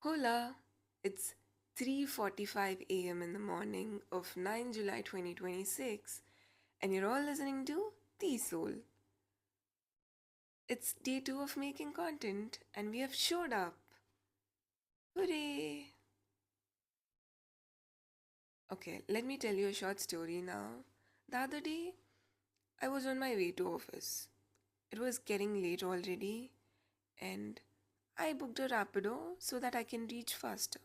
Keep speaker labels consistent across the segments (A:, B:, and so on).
A: Hola, it's 3:45 a.m. in the morning of 9 July 2026 and you're all listening to The Soul. It's day 2 of making content and we have showed up. Hooray! Okay, let me tell you a short story now. The other day, I was on my way to office. It was getting late already and I booked a rapido so that I can reach faster.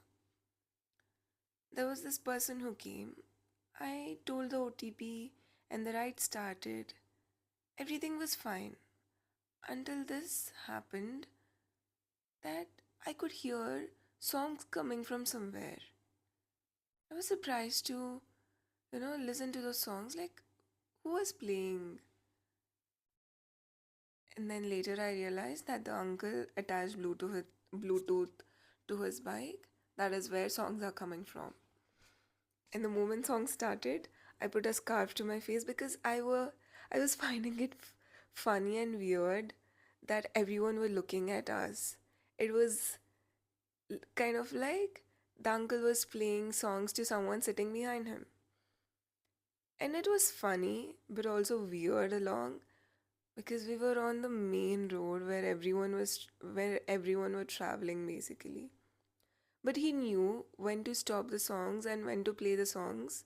A: There was this person who came. I told the OTP and the ride started. Everything was fine until this happened that I could hear songs coming from somewhere. I was surprised to, listen to those songs like who was playing. And then later I realized that the uncle attached Bluetooth to his bike. That is where songs are coming from. And the moment song started, I put a scarf to my face because I was finding it funny and weird that everyone were looking at us. It was kind of like the uncle was playing songs to someone sitting behind him. And it was funny, but also weird along because we were on the main road where everyone was traveling basically. But he knew when to stop the songs and when to play the songs.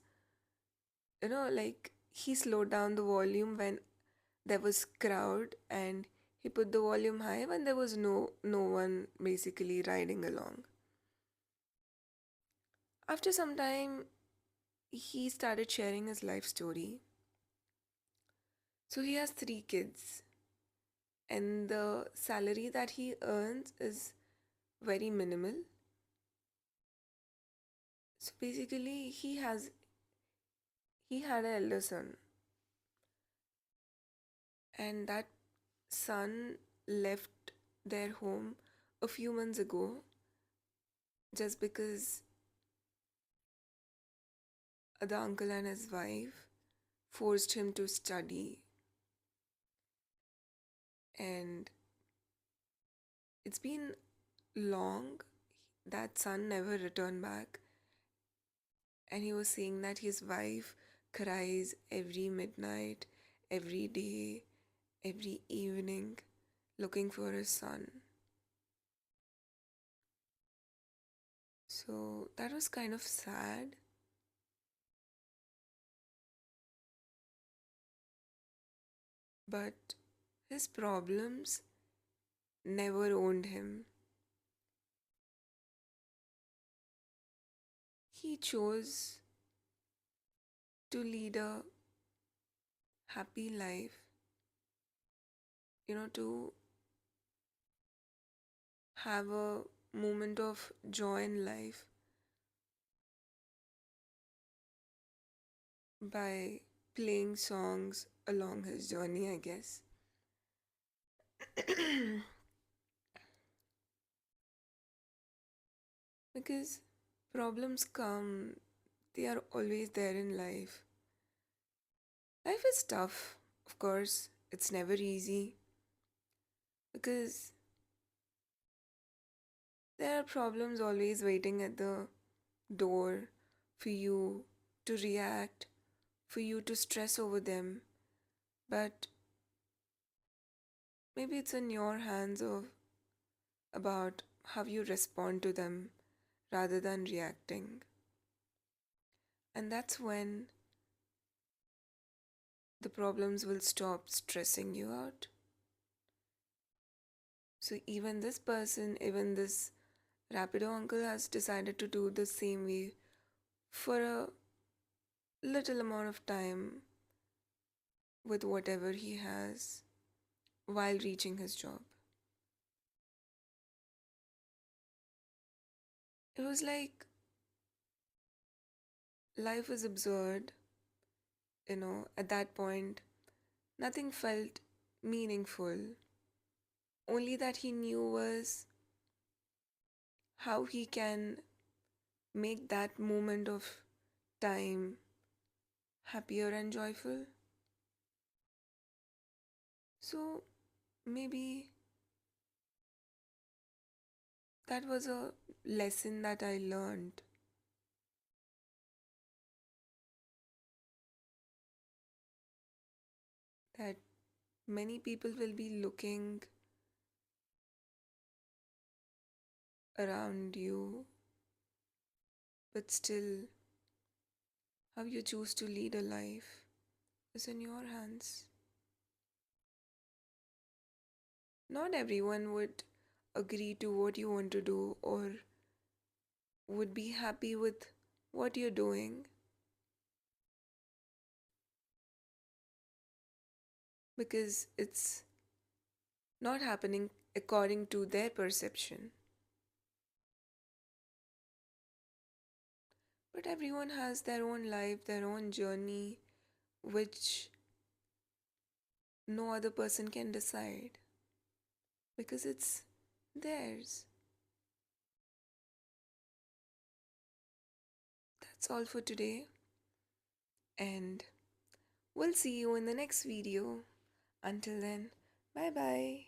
A: Like he slowed down the volume when there was crowd and he put the volume high when there was no one basically riding along. After some time he started sharing his life story. So he has 3 kids and the salary that he earns is very minimal. So basically he had an elder son and that son left their home a few months ago just because the uncle and his wife forced him to study, and it's been long. That son never returned back, and he was saying that his wife cries every midnight, every day, every evening, looking for his son. So that was kind of sad, but his problems never owned him. He chose to lead a happy life, to have a moment of joy in life by playing songs along his journey, I guess. Because problems come, they are always there in life. Life is tough, of course, it's never easy because there are problems always waiting at the door for you to react, for you to stress over them. But maybe it's in your hands of about how you respond to them rather than reacting. And that's when the problems will stop stressing you out. So even this Rapido uncle has decided to do the same way for a little amount of time with whatever he has while reaching his job. It was like life was absurd, at that point, nothing felt meaningful. Only that he knew was how he can make that moment of time happier and joyful. So maybe that was a lesson that I learned, that many people will be looking around you, but still, how you choose to lead a life is in your hands. Not everyone would agree to what you want to do or would be happy with what you're doing because it's not happening according to their perception. But everyone has their own life, their own journey, which no other person can decide because it's theirs. That's all for today, and we'll see you in the next video. Until then, bye bye.